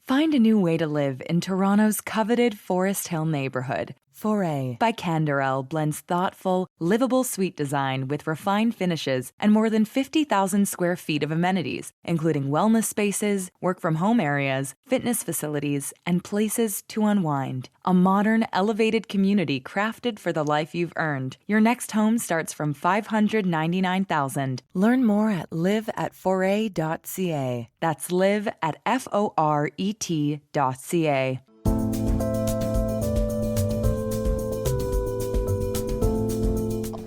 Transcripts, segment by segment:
Find a new way to live in Toronto's coveted Forest Hill neighborhood. Foray by Canderel blends thoughtful, livable suite design with refined finishes and more than 50,000 square feet of amenities, including wellness spaces, work-from-home areas, fitness facilities, and places to unwind. A modern, elevated community crafted for the life you've earned. Your next home starts from $599,000. Learn more at live@foray.ca. That's live@FORET.ca.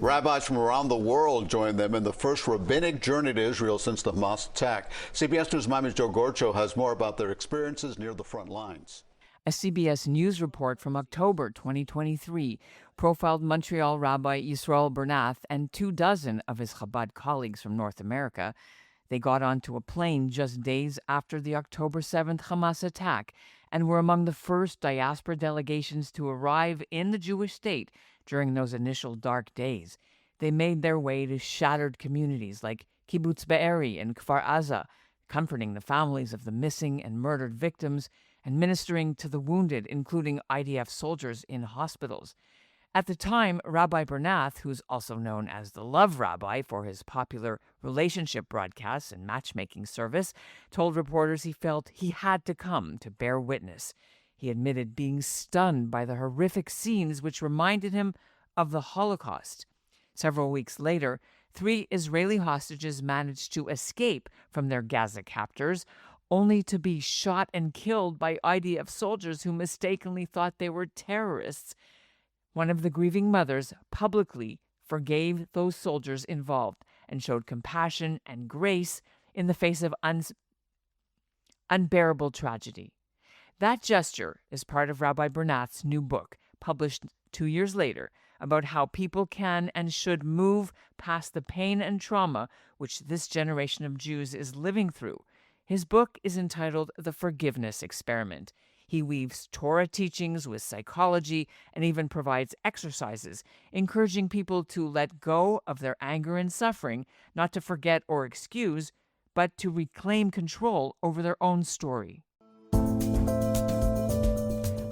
Rabbis from around the world joined them in the first rabbinic journey to Israel since the Hamas attack. CBS News' Miami's Joe Gorcho has more about their experiences near the front lines. A CBS News report from October 2023 profiled Montreal Rabbi Yisroel Bernath and 24 of his Chabad colleagues from North America. They got onto a plane just days after the October 7th Hamas attack and were among the first diaspora delegations to arrive in the Jewish state during those initial dark days. They made their way to shattered communities like Kibbutz Be'eri and Kfar Aza, comforting the families of the missing and murdered victims and ministering to the wounded, including IDF soldiers in hospitals. At the time, Rabbi Bernath, who's also known as the Love Rabbi for his popular relationship broadcasts and matchmaking service, told reporters he felt he had to come to bear witness. He admitted being stunned by the horrific scenes which reminded him of the Holocaust. Several weeks later, 3 Israeli hostages managed to escape from their Gaza captors, only to be shot and killed by IDF soldiers who mistakenly thought they were terrorists. One of the grieving mothers publicly forgave those soldiers involved and showed compassion and grace in the face of unbearable tragedy. That gesture is part of Rabbi Bernath's new book, published 2 years later, about how people can and should move past the pain and trauma which this generation of Jews is living through. His book is entitled The Forgiveness Experiment. He weaves Torah teachings with psychology and even provides exercises, encouraging people to let go of their anger and suffering, not to forget or excuse, but to reclaim control over their own story.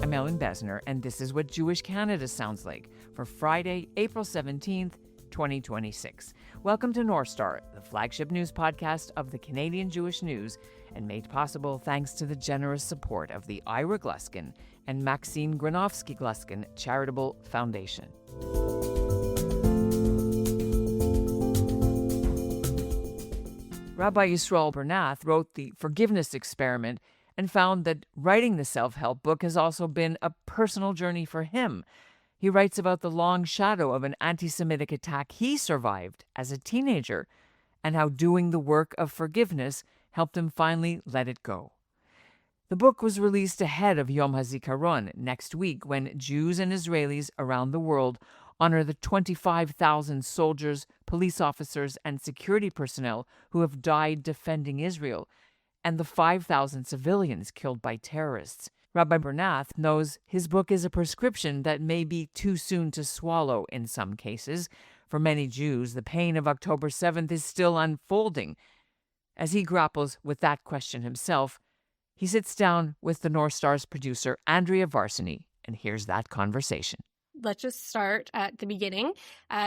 I'm Ellen Besner, and this is what Jewish Canada sounds like for Friday, April 17th, 2026. Welcome to North Star, the flagship news podcast of the Canadian Jewish News, and made possible thanks to the generous support of the Ira Gluskin and Maxine Granovsky-Gluskin Charitable Foundation. Rabbi Yisroel Bernath wrote The Forgiveness Experiment and found that writing the self-help book has also been a personal journey for him. He writes about the long shadow of an anti-Semitic attack he survived as a teenager and how doing the work of forgiveness helped him finally let it go. The book was released ahead of Yom Ha-Zikaron next week, when Jews and Israelis around the world honor the 25,000 soldiers, police officers, and security personnel who have died defending Israel, and the 5,000 civilians killed by terrorists. Rabbi Bernath knows his book is a prescription that may be too soon to swallow in some cases. For many Jews, the pain of October 7th is still unfolding. As he grapples with that question himself, he sits down with the North Star's producer, Andrea Varsany, and here's that conversation. Let's just start at the beginning.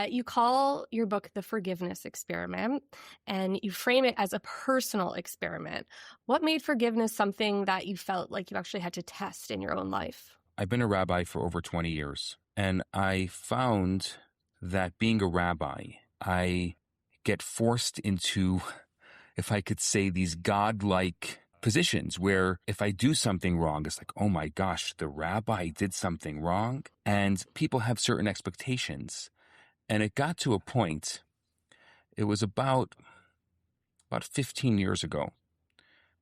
You call your book The Forgiveness Experiment, and you frame it as a personal experiment. What made forgiveness something that you felt like you actually had to test in your own life? I've been a rabbi for over 20 years, and I found that being a rabbi, I get forced into, if I could say, these godlike positions where if I do something wrong, it's like, oh my gosh, the rabbi did something wrong. And people have certain expectations. And it got to a point, it was about 15 years ago.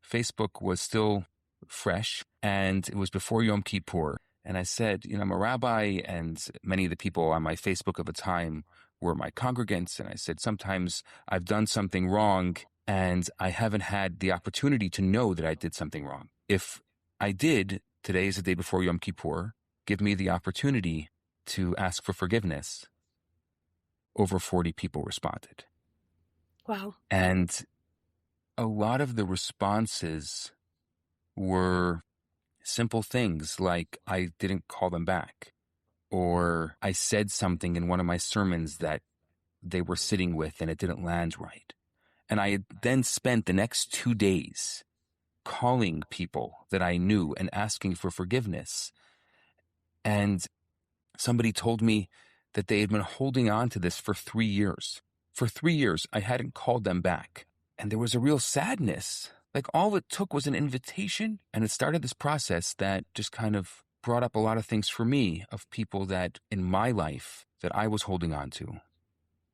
Facebook was still fresh, and it was before Yom Kippur. And I said, I'm a rabbi, and many of the people on my Facebook at the time were my congregants. And I said, sometimes I've done something wrong, and I haven't had the opportunity to know that I did something wrong. If I did, today is the day before Yom Kippur, give me the opportunity to ask for forgiveness. Over 40 people responded. Wow. And a lot of the responses were simple things like I didn't call them back, or I said something in one of my sermons that they were sitting with and it didn't land right. And I had then spent the next 2 days calling people that I knew and asking for forgiveness. And somebody told me that they had been holding on to this for 3 years. For 3 years, I hadn't called them back. And there was a real sadness. Like, all it took was an invitation, and it started this process that just kind of brought up a lot of things for me of people that in my life that I was holding on to.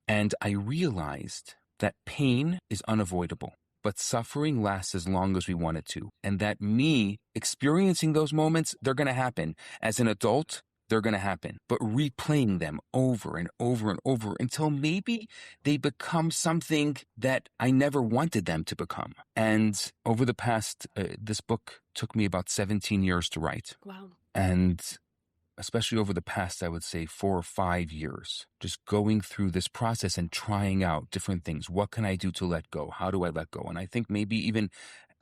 And I realized that pain is unavoidable, but suffering lasts as long as we want it to. And that me experiencing those moments, they're going to happen. As an adult, they're going to happen. But replaying them over and over and over until maybe they become something that I never wanted them to become. And over the past, this book took me about 17 years to write. Wow. And especially over the past, I would say 4 or 5 years, just going through this process and trying out different things. What can I do to let go? How do I let go? And I think maybe even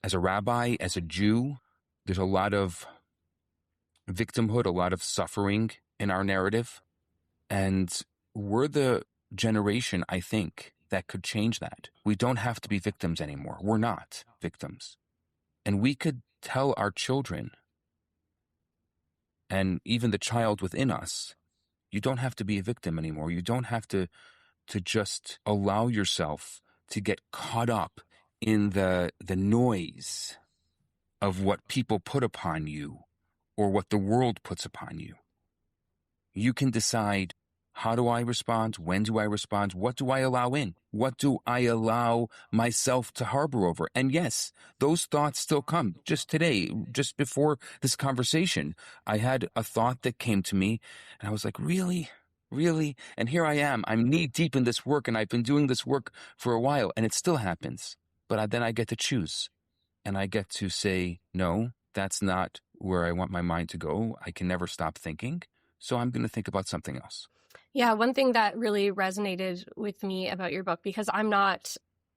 as a rabbi, as a Jew, there's a lot of victimhood, a lot of suffering in our narrative. And we're the generation, I think, that could change that. We don't have to be victims anymore. We're not victims. And we could tell our children, and even the child within us, you don't have to be a victim anymore. You don't have to just allow yourself to get caught up in the noise of what people put upon you or what the world puts upon you. You can decide, how do I respond? When do I respond? What do I allow in? What do I allow myself to harbor over? And yes, those thoughts still come. Just today, just before this conversation, I had a thought that came to me, and I was like, really? Really? And here I am. I'm knee deep in this work, and I've been doing this work for a while, and it still happens. But then I get to choose, and I get to say, no, that's not where I want my mind to go. I can never stop thinking, so I'm going to think about something else. Yeah, one thing that really resonated with me about your book, because I'm not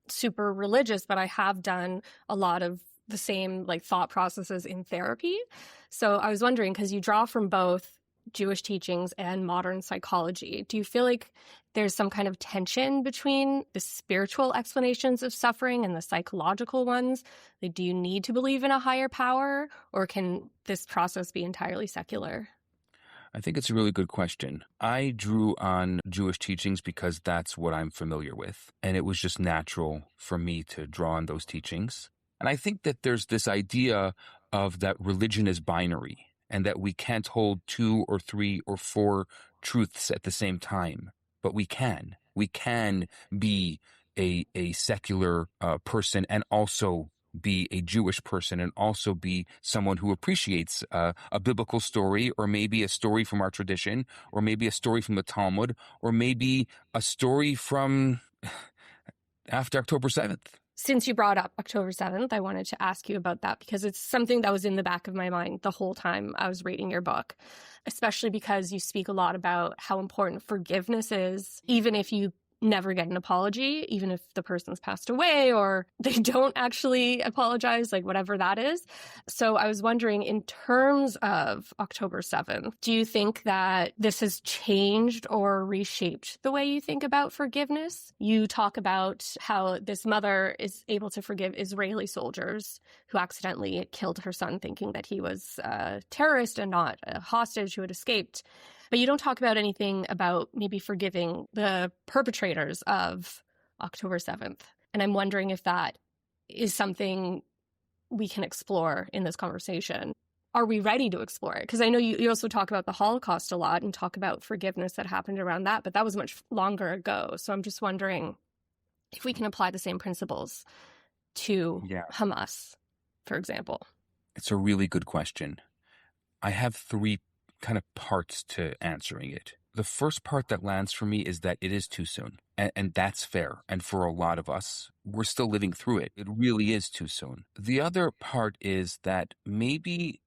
super religious, but I have done a lot of the same thought processes in therapy. So I was wondering, because you draw from both Jewish teachings and modern psychology, do you feel like there's some kind of tension between the spiritual explanations of suffering and the psychological ones? Like, do you need to believe in a higher power, or can this process be entirely secular? I think it's a really good question. I drew on Jewish teachings because that's what I'm familiar with. And it was just natural for me to draw on those teachings. And I think that there's this idea of that religion is binary and that we can't hold 2 or 3 or 4 truths at the same time. But we can. We can be a secular person and also be a Jewish person and also be someone who appreciates a biblical story, or maybe a story from our tradition, or maybe a story from the Talmud, or maybe a story from after October 7th. Since you brought up October 7th, I wanted to ask you about that, because it's something that was in the back of my mind the whole time I was reading your book, especially because you speak a lot about how important forgiveness is, even if you never get an apology, even if the person's passed away or they don't actually apologize, whatever that is. So I was wondering, in terms of October 7th, do you think that this has changed or reshaped the way you think about forgiveness? You talk about how this mother is able to forgive Israeli soldiers who accidentally killed her son, thinking that he was a terrorist and not a hostage who had escaped. But you don't talk about anything about maybe forgiving the perpetrators of October 7th. And I'm wondering if that is something we can explore in this conversation. Are we ready to explore it? Because I know you also talk about the Holocaust a lot and talk about forgiveness that happened around that, but that was much longer ago. So I'm just wondering if we can apply the same principles to Hamas, for example. It's a really good question. I have 3 kind of parts to answering it. The first part that lands for me is that it is too soon. And that's fair. And for a lot of us, we're still living through it. It really is too soon. The other part is that maybe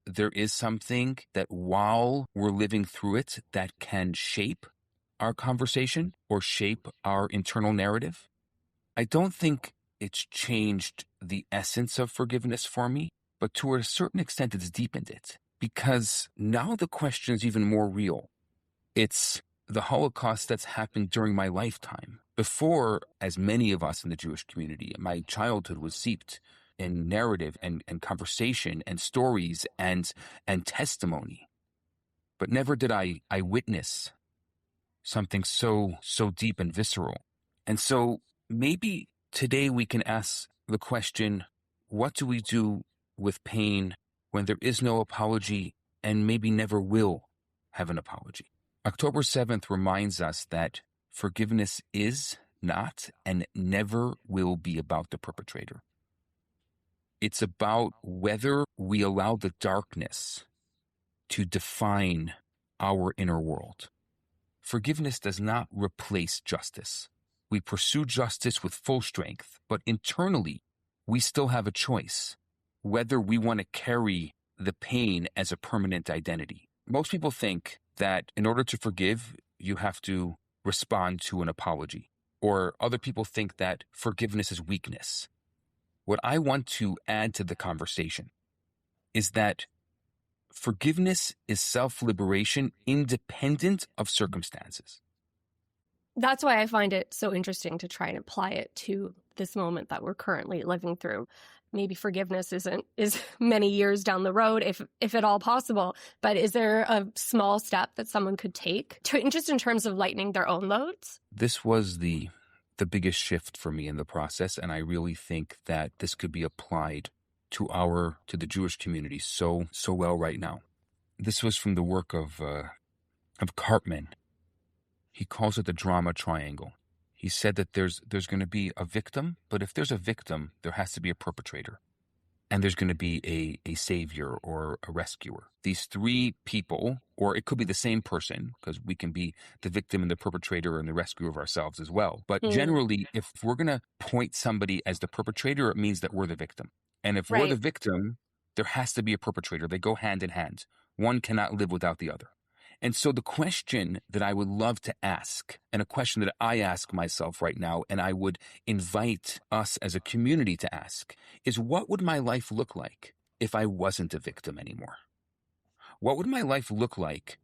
there is something that while we're living through it that can shape our conversation or shape our internal narrative. I don't think it's changed the essence of forgiveness for me. but to a certain extent, it's deepened it. Because now the question is even more real. It's the Holocaust that's happened during my lifetime. Before, as many of us in the Jewish community, my childhood was seeped in narrative and conversation and stories and testimony. But never did I witness something so deep and visceral. And so maybe today we can ask the question, what do we do with pain when there is no apology and maybe never will have an apology? October 7th reminds us that forgiveness is not and never will be about the perpetrator. It's about whether we allow the darkness to define our inner world. Forgiveness does not replace justice. We pursue justice with full strength, but internally, we still have a choice whether we want to carry the pain as a permanent identity. Most people think that in order to forgive, you have to respond to an apology. Or other people think that forgiveness is weakness. What I want to add to the conversation is that forgiveness is self-liberation independent of circumstances. That's why I find it so interesting to try and apply it to this moment that we're currently living through. Maybe forgiveness is many years down the road, if at all possible. But is there a small step that someone could take just in terms of lightening their own loads? This was the biggest shift for me in the process, and I really think that this could be applied to the Jewish community so well right now. This was from the work of Cartman. He calls it the drama triangle. He said that there's going to be a victim, but if there's a victim, there has to be a perpetrator. And there's going to be a savior or a rescuer. These three people, or it could be the same person, because we can be the victim and the perpetrator and the rescuer of ourselves as well. But generally, if we're going to point somebody as the perpetrator, it means that we're the victim. And if we're the victim, there has to be a perpetrator. They go hand in hand. One cannot live without the other. And so the question that I would love to ask, and a question that I ask myself right now, and I would invite us as a community to ask, is what would my life look like if I wasn't a victim anymore? What would my life look like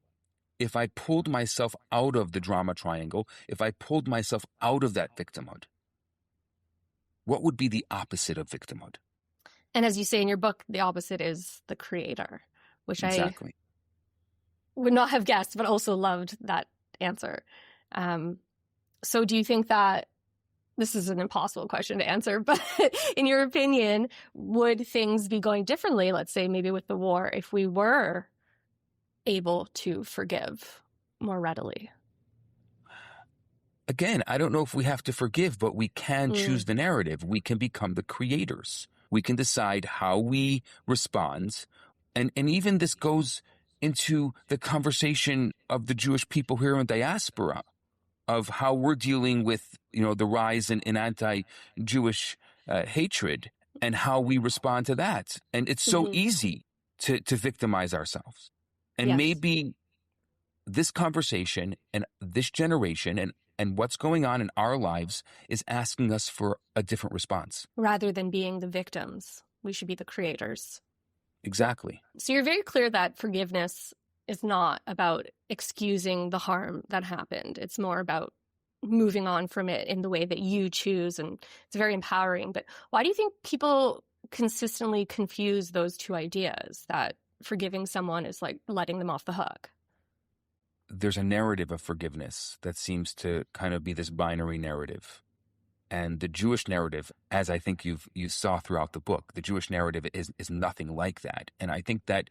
if I pulled myself out of the drama triangle, if I pulled myself out of that victimhood? What would be the opposite of victimhood? And as you say in your book, the opposite is the creator, which exactly. I would not have guessed, but also loved that answer. So do you think that, this is an impossible question to answer, but in your opinion, would things be going differently, let's say maybe with the war, if we were able to forgive more readily? Again, I don't know if we have to forgive, but we can choose the narrative. We can become the creators. We can decide how we respond. And even this goes into the conversation of the Jewish people here in diaspora, of how we're dealing with, the rise in anti-Jewish hatred and how we respond to that. And it's so easy to victimize ourselves. And maybe this conversation and this generation and what's going on in our lives is asking us for a different response. Rather than being the victims, we should be the creators. Exactly. So you're very clear that forgiveness is not about excusing the harm that happened. It's more about moving on from it in the way that you choose, and it's very empowering. But why do you think people consistently confuse those two ideas, that forgiving someone is like letting them off the hook? There's a narrative of forgiveness that seems to kind of be this binary narrative. And the Jewish narrative, as I think you saw throughout the book, the Jewish narrative is nothing like that. And I think that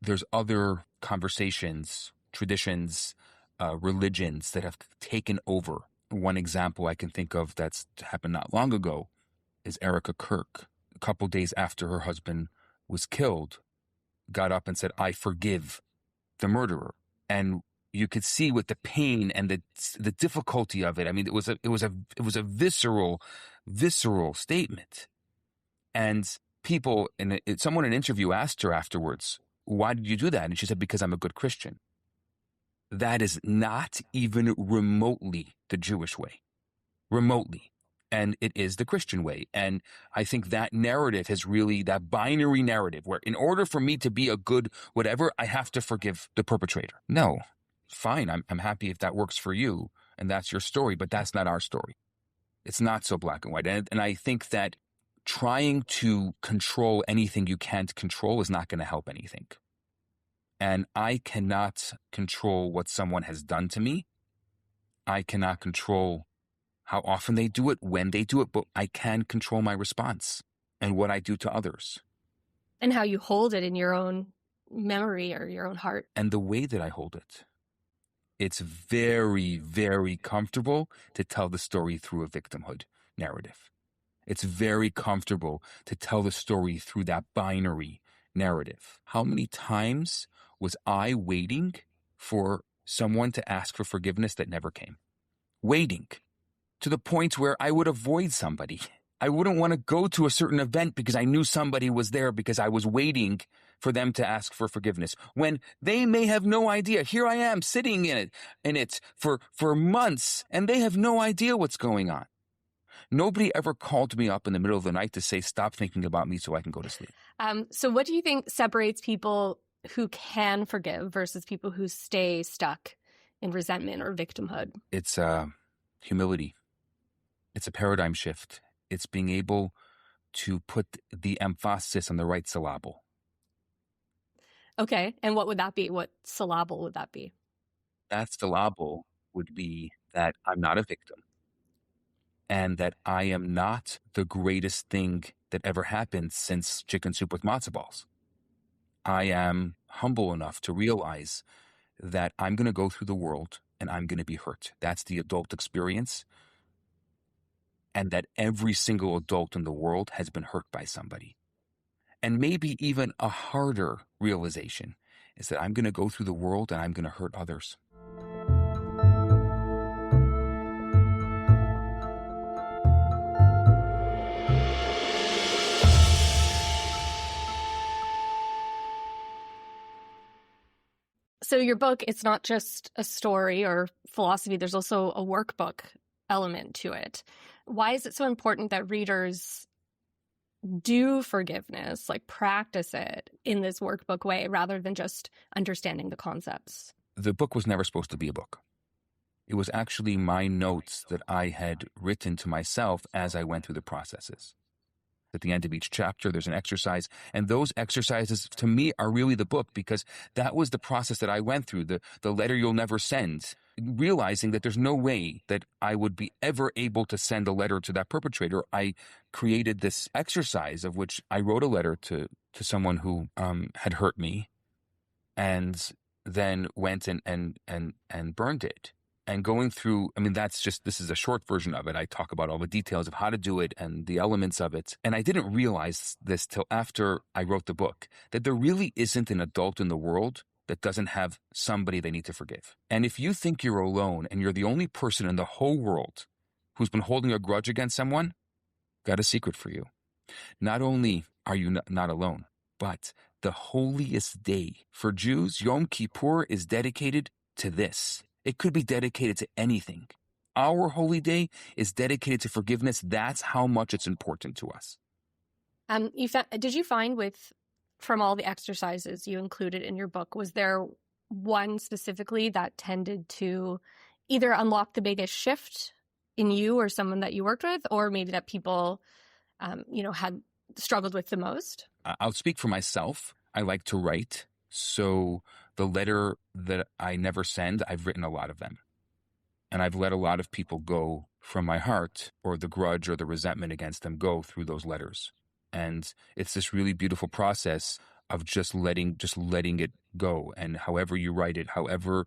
there's other conversations, traditions, religions that have taken over. One example I can think of that's happened not long ago is Erica Kirk. A couple days after her husband was killed, got up and said, "I forgive the murderer." And you could see with the pain and the difficulty of it. I mean, it was a visceral statement. And people, someone in an interview asked her afterwards, "Why did you do that?" And she said, "Because I'm a good Christian." That is not even remotely the Jewish way. Remotely. And it is the Christian way. And I think that narrative has really, that binary narrative where in order for me to be a good whatever, I have to forgive the perpetrator. No, fine. I'm happy if that works for you and that's your story, but that's not our story. It's not so black and white. And I think that trying to control anything you can't control is not going to help anything. And I cannot control what someone has done to me. I cannot control how often they do it, when they do it, but I can control my response and what I do to others. And how you hold it in your own memory or your own heart. And the way that I hold it. It's very, very comfortable to tell the story through a victimhood narrative. It's very comfortable to tell the story through that binary narrative. How many times was I waiting for someone to ask for forgiveness that never came? Waiting. To the point where I would avoid somebody. I wouldn't want to go to a certain event because I knew somebody was there because I was waiting for them to ask for forgiveness. When they may have no idea. Here I am sitting in it for months, and they have no idea what's going on. Nobody ever called me up in the middle of the night to say, stop thinking about me so I can go to sleep. So what do you think separates people who can forgive versus people who stay stuck in resentment or victimhood? It's humility. It's a paradigm shift. It's being able to put the emphasis on the right syllable. Okay. And what would that be? What syllable would that be? That syllable would be that I'm not a victim and that I am not the greatest thing that ever happened since chicken soup with matzo balls. I am humble enough to realize that I'm going to go through the world and I'm going to be hurt. That's the adult experience. And that every single adult in the world has been hurt by somebody. And maybe even a harder realization is that I'm going to go through the world and I'm going to hurt others. So your book, it's not just a story or philosophy. There's also a workbook element to it. Why is it so important that readers do forgiveness, like practice it in this workbook way rather than just understanding the concepts? The book was never supposed to be a book. It was actually my notes that I had written to myself as I went through the processes. At the end of each chapter, there's an exercise, and those exercises, to me, are really the book because that was the process that I went through, the letter you'll never send, realizing that there's no way that I would be ever able to send a letter to that perpetrator. I created this exercise of which I wrote a letter to someone who had hurt me and then went and burned it. And going through, this is a short version of it. I talk about all the details of how to do it and the elements of it. And I didn't realize this till after I wrote the book, that there really isn't an adult in the world that doesn't have somebody they need to forgive. And if you think you're alone and you're the only person in the whole world who's been holding a grudge against someone, got a secret for you. Not only are you not alone, but the holiest day for Jews, Yom Kippur, is dedicated to this. It could be dedicated to anything. Our holy day is dedicated to forgiveness. That's how much it's important to us. Did you find from all the exercises you included in your book, was there one specifically that tended to either unlock the biggest shift in you or someone that you worked with, or maybe that people, had struggled with the most? I'll speak for myself. I like to write. So the letter that I never send, I've written a lot of them. And I've let a lot of people go from my heart, or the grudge or the resentment against them go through those letters. And it's this really beautiful process of just letting it go. And however you write it, however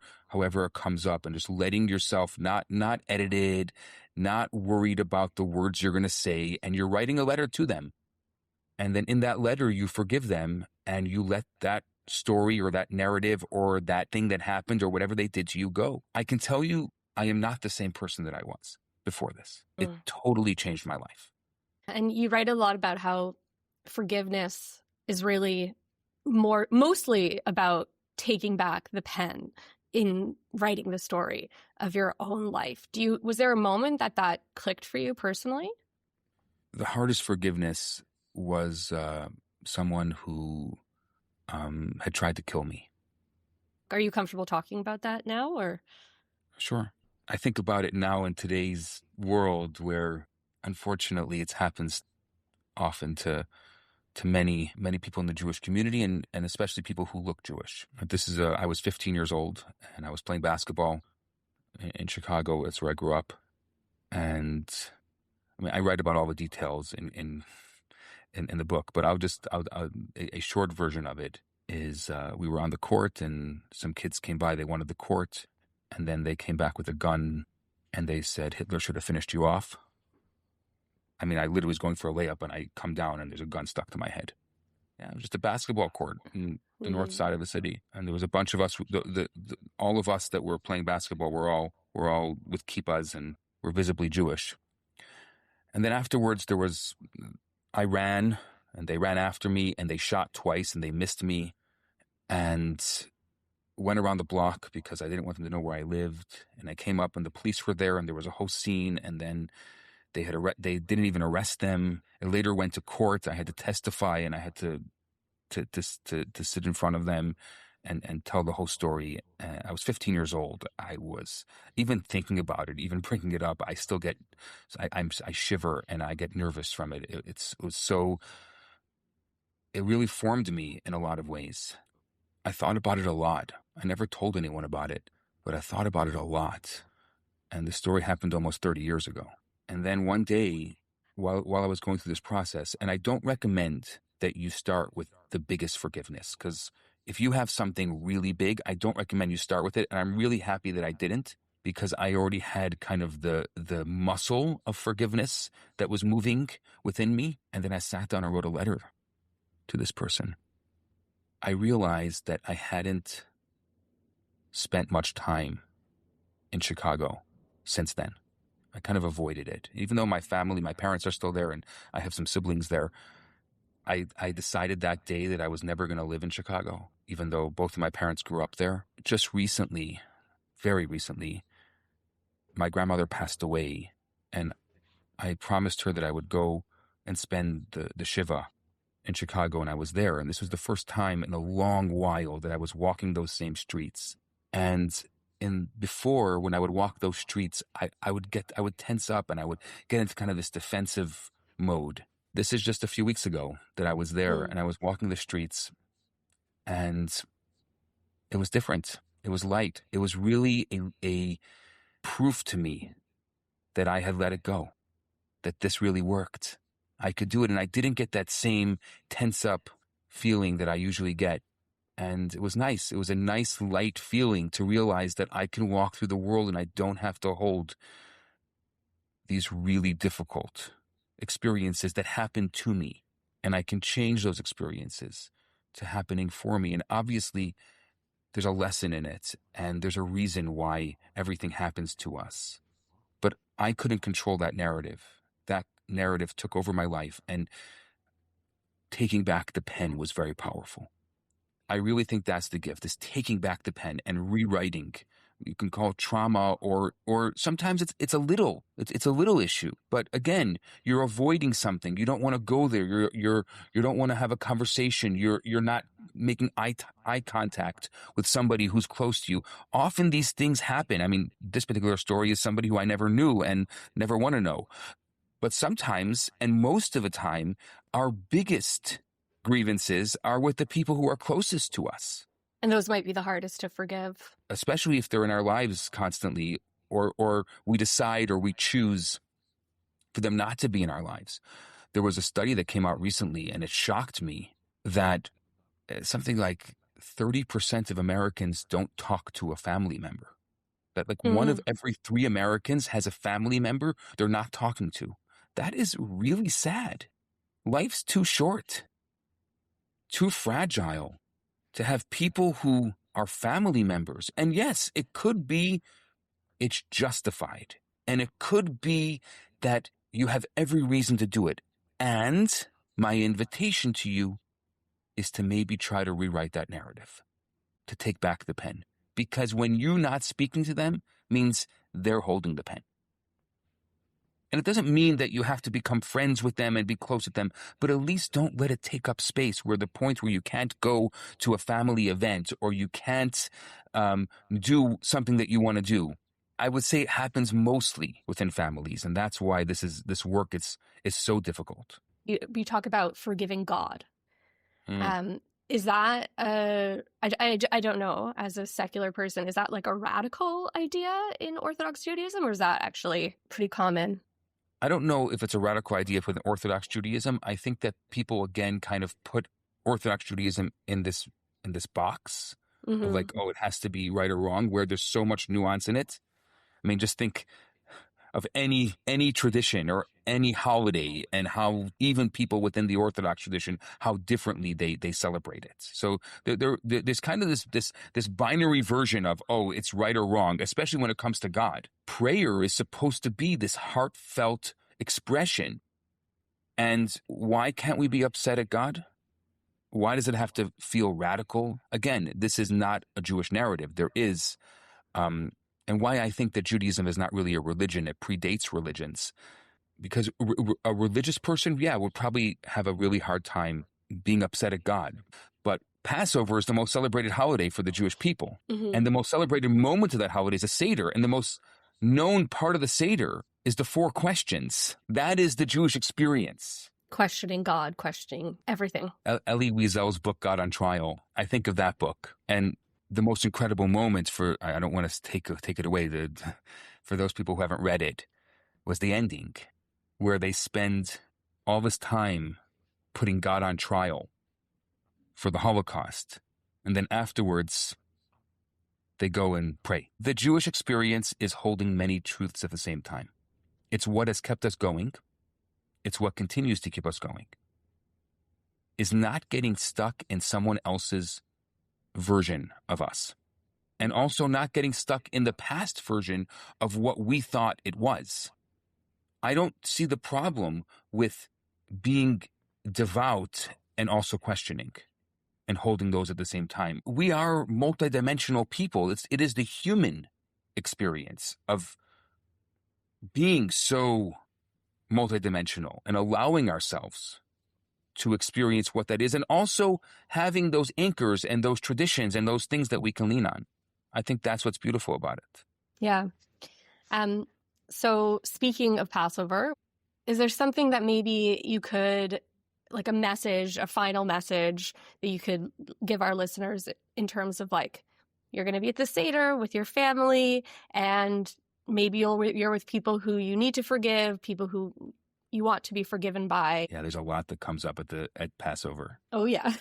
it comes up, and just letting yourself not edited, not worried about the words you're going to say, and you're writing a letter to them. And then in that letter, you forgive them and you let that story or that narrative or that thing that happened or whatever they did to you go. I can tell you, I am not the same person that I was before this. It totally changed my life. And you write a lot about how forgiveness is really mostly about taking back the pen. in writing the story of your own life. Was there a moment that clicked for you personally? The hardest forgiveness was someone who had tried to kill me. Are you comfortable talking about that now, or? Sure. I think about it now in today's world where, unfortunately, it happens often to many people in the Jewish community and especially people who look Jewish. I was 15 years old and I was playing basketball in Chicago. That's where I grew up. And I mean, I write about all the details in the book, but a short version of it is we were on the court and some kids came by. They wanted the court, and then they came back with a gun and they said Hitler should have finished you off. I mean, I literally was going for a layup and I come down and there's a gun stuck to my head. Yeah, it was just a basketball court in the north side of the city, and there was a bunch of us. All of us that were playing basketball were all with kippahs and were visibly Jewish. And then afterwards, I ran, and they ran after me, and they shot twice, and they missed me, and went around the block because I didn't want them to know where I lived. And I came up, and the police were there, and there was a whole scene, and then they didn't even arrest them. It later went to court. I had to testify, and I had to sit in front of them and tell the whole story. I was 15 years old. I was, even thinking about it, even bringing it up, I still get, I shiver and I get nervous from it. It really formed me in a lot of ways. I thought about it a lot. I never told anyone about it, but I thought about it a lot. And the story happened almost 30 years ago. And then one day, while I was going through this process, and I don't recommend that you start with the biggest forgiveness, because if you have something really big, I don't recommend you start with it. And I'm really happy that I didn't, because I already had kind of the muscle of forgiveness that was moving within me. And then I sat down and wrote a letter to this person. I realized that I hadn't spent much time in Chicago since then. I kind of avoided it. Even though my parents are still there and I have some siblings there, I decided that day that I was never going to live in Chicago, even though both of my parents grew up there. Just recently, very recently, my grandmother passed away, and I promised her that I would go and spend the Shiva in Chicago, and I was there. And this was the first time in a long while that I was walking those same streets. And before, when I would walk those streets, I would tense up and I would get into kind of this defensive mode. This is just a few weeks ago that I was there and I was walking the streets, and it was different. It was light. It was really a proof to me that I had let it go, that this really worked. I could do it, and I didn't get that same tense up feeling that I usually get. And it was nice. It was a nice, light feeling to realize that I can walk through the world and I don't have to hold these really difficult experiences that happen to me. And I can change those experiences to happening for me. And obviously, there's a lesson in it, and there's a reason why everything happens to us. But I couldn't control that narrative. That narrative took over my life, and taking back the pen was very powerful. I really think that's the gift, is taking back the pen and rewriting. You can call it trauma, or sometimes it's a little issue. But again, you're avoiding something. You don't want to go there. You don't want to have a conversation. You're not making eye contact with somebody who's close to you. Often these things happen. I mean, this particular story is somebody who I never knew and never want to know. But sometimes, and most of the time, our biggest grievances are with the people who are closest to us. And those might be the hardest to forgive. Especially if they're in our lives constantly, or we decide or we choose for them not to be in our lives. There was a study that came out recently, and it shocked me that something like 30% of Americans don't talk to a family member. That one of every 3 Americans has a family member they're not talking to. That is really sad. Life's too short, too fragile to have people who are family members. And yes, it could be it's justified. And it could be that you have every reason to do it. And my invitation to you is to maybe try to rewrite that narrative, to take back the pen, because when you're not speaking to them means they're holding the pen. And it doesn't mean that you have to become friends with them and be close with them, but at least don't let it take up space where the point where you can't go to a family event or you can't do something that you want to do. I would say it happens mostly within families, and that's why this work is so difficult. You talk about forgiving God. Is that I don't know, as a secular person, is that like a radical idea in Orthodox Judaism, or is that actually pretty common? I don't know if it's a radical idea within Orthodox Judaism. I think that people, again, kind of put Orthodox Judaism in this box of like, oh, it has to be right or wrong, where there's so much nuance in it. I mean, just think of any tradition or any holiday and how even people within the Orthodox tradition, how differently they celebrate it. So there's kind of this binary version of, oh, it's right or wrong, especially when it comes to God. Prayer is supposed to be this heartfelt expression. And why can't we be upset at God? Why does it have to feel radical? Again, this is not a Jewish narrative. There is, and why I think that Judaism is not really a religion, it predates religions. Because a religious person, would probably have a really hard time being upset at God. But Passover is the most celebrated holiday for the Jewish people. And the most celebrated moment of that holiday is a Seder. And the most known part of the Seder is the 4 questions. That is the Jewish experience. Questioning God, questioning everything. Elie Wiesel's book, God on Trial, I think of that book. And the most incredible moments I don't want to take it away, for those people who haven't read it, was the ending, where they spend all this time putting God on trial for the Holocaust. And then afterwards, they go and pray. The Jewish experience is holding many truths at the same time. It's what has kept us going. It's what continues to keep us going. Is not getting stuck in someone else's version of us. And also not getting stuck in the past version of what we thought it was. I don't see the problem with being devout and also questioning and holding those at the same time. We are multidimensional people. It is the human experience of being so multidimensional and allowing ourselves to experience what that is, and also having those anchors and those traditions and those things that we can lean on. I think that's what's beautiful about it. Yeah. So speaking of Passover, is there something that maybe you could, like a final message that you could give our listeners in terms of like, you're going to be at the Seder with your family, and maybe you're with people who you need to forgive, people who you want to be forgiven by. Yeah, there's a lot that comes up at Passover. Oh, yeah.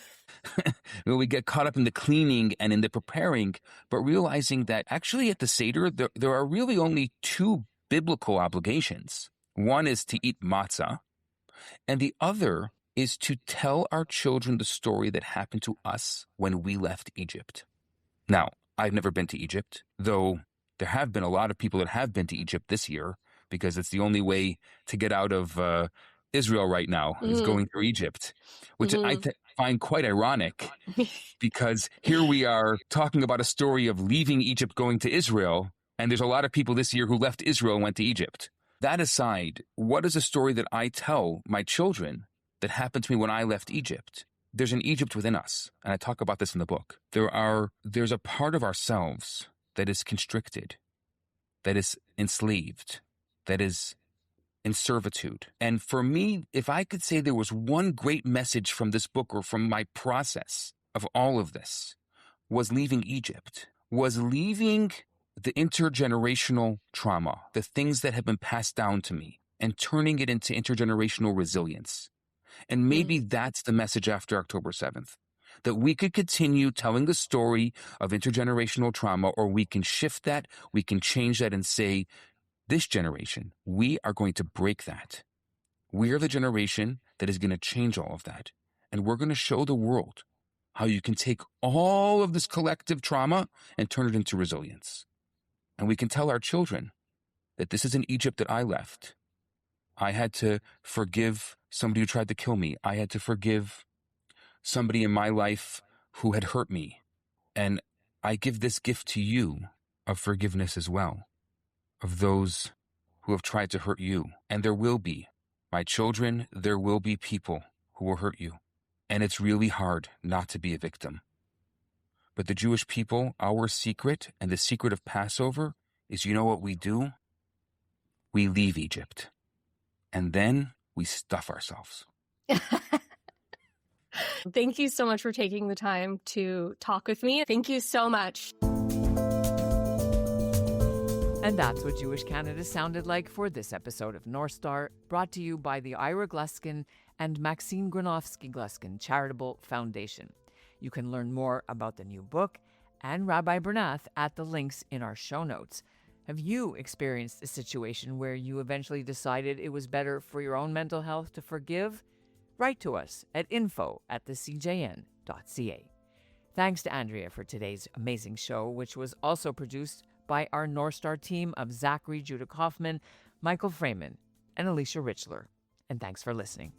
We get caught up in the cleaning and in the preparing, but realizing that actually at the Seder, there are really only 2 biblical obligations. One is to eat matzah, and the other is to tell our children the story that happened to us when we left Egypt. Now, I've never been to Egypt, though there have been a lot of people that have been to Egypt this year, because it's the only way to get out of Israel right now is going through Egypt, which I find quite ironic, because here we are talking about a story of leaving Egypt, going to Israel, and there's a lot of people this year who left Israel and went to Egypt. That aside, what is a story that I tell my children that happened to me when I left Egypt? There's an Egypt within us, and I talk about this in the book. There's a part of ourselves that is constricted, that is enslaved, that is in servitude. And for me, if I could say there was one great message from this book, or from my process of all of this, was leaving Egypt, was leaving the intergenerational trauma, the things that have been passed down to me, and turning it into intergenerational resilience. And maybe that's the message after October 7th, that we could continue telling the story of intergenerational trauma, or we can shift that, we can change that and say, this generation, we are going to break that. We are the generation that is going to change all of that. And we're going to show the world how you can take all of this collective trauma and turn it into resilience. And we can tell our children that this is an Egypt that I left. I had to forgive somebody who tried to kill me. I had to forgive somebody in my life who had hurt me. And I give this gift to you of forgiveness as well, of those who have tried to hurt you. And there will be, my children, there will be people who will hurt you. And it's really hard not to be a victim. But the Jewish people, our secret and the secret of Passover is, you know what we do? We leave Egypt. And then we stuff ourselves. Thank you so much for taking the time to talk with me. Thank you so much. And that's what Jewish Canada sounded like for this episode of North Star, brought to you by the Ira Gluskin and Maxine Granovsky Gluskin Charitable Foundation. You can learn more about the new book and Rabbi Bernath at the links in our show notes. Have you experienced a situation where you eventually decided it was better for your own mental health to forgive? Write to us at info@thecjn.ca. Thanks to Andrea for today's amazing show, which was also produced by our North Star team of Zachary Judah Kaufman, Michael Freeman, and Alicia Richler. And thanks for listening.